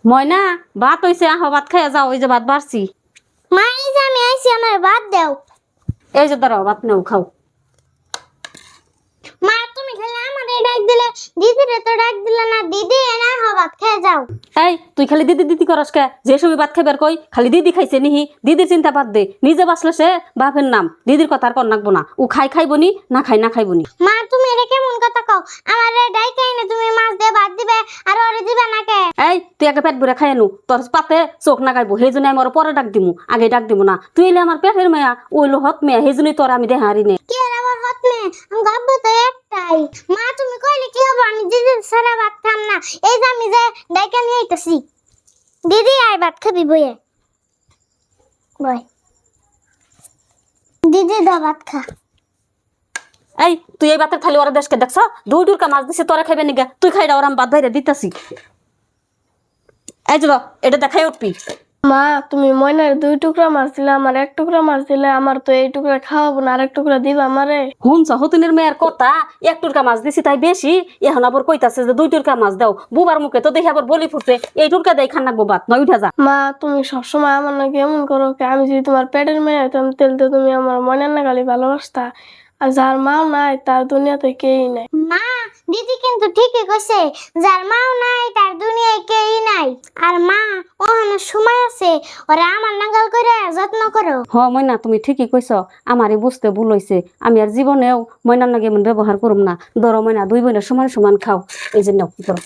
ময়না ভাত হইছে, আহ ভাত খাইয়া যাও। ওই যে ভাত বাড়ছি। মা এই যে আমি আইছি, আমার ভাত দাও। এই যে দাঁড়াও, ভাত নেও, খাও। মা তুমি খালি আমারে ডাক দিলে, দিদিরে তো ডাক দিলে না। দিদি এনা ভাত খেয়ে যাও। এই তুই খালি দিদি দিদি করস কে? যে সময় ভাত খাইবার কই খালি দিদি খাইছে নিহি। দিদির চিন্তা বাদ দে, নিজে বাঁচলে সে বাপের নাম। দিদির কথা আর কর নাকবো না। ও খাইবো নি, না খাই না খাইবো নি। মা তুমি এটা কেমন কথা কও? আমারে ডাইকে এনে তুমি মাছ দিয়ে ভাত দিবে আর ওরে দিবে না কে? এই তুই আগে পেট ভরে খাই আনু, তোর পাতে চোখ না গাইবো। সেই জন্য আমি ওর পরে ডাক দিমু, আগে ডাক দিমু না। তুই এলে আমার পেটের মেয়া, ওইলো হত মেয়া, সেই জন্যই তোর আমি দেহারি নে। কি আর আবার হত মে? আমি গাব্বো তো একটাই। মা তুমি কইলে কি হবে? আমি দিদির সারা ভাত খাম না। এই যে আমি যে ডাইকে নিয়ে আইতাছি। দিদি আয় ভাত খাবি বইয়ে। বই। দিদি দা ভাত খা। এই তুই এই ভাতের থালি ওরা দেশকে দেখছ? দুই ডুরকা মাছ দিছে, তোরা খাইবে নিগা। তুই খাইডা, ওরা ভাত বাইরে দিতাছি। এই যে এটা দেখাই উঠবি। মা তুমি ময়নার 2 টুকরা মাছ দিলে, আমার 1 টুকরা মাছ দিলে। আমার তো এই টুকরা খাওয়াবো না, আরেক টুকরা দিবা আমারে? হুন হতুনের মেয়ের কথা, 1 টুরকা মাছ দিছি তাই বেশি। এখন আবার কইতাছে যে 2 টুরকা মাছ দাও। বুবার মুখে তো দেখি আবার বলি ফুটছে, এই টুরকা দেই খান নাকবো ভাত, নয় উঠা যা। মা তুমি সবসময় আমার নাকি এমন করো কে? আমি যদি তোমার পেটের মেয়ে হইতাম তাহলে তো তুমি আমার ময়নার না খালি ভালোবাসতা। আর যার মাও নাই তার দুনিয়াতে কেই নাই। মা দিদি কিন্তু ঠিকই কইছে, যার মাও নাই তার দুনিয়ায় কেউই নাই। আর মা ও আমার সময় আছে, ওরা আমার নাগাল করে যত্ন করো। হ ময়না, তুমি ঠিকই কইছ। আমারই বুঝতে ভুল হইছে। আমি আর জীবনেও ময়নার নাকি এমন ব্যবহার করুম না। ধরো ময়না, 2 বোনের সমান সমান খাও। এই যে নাও, ধরো।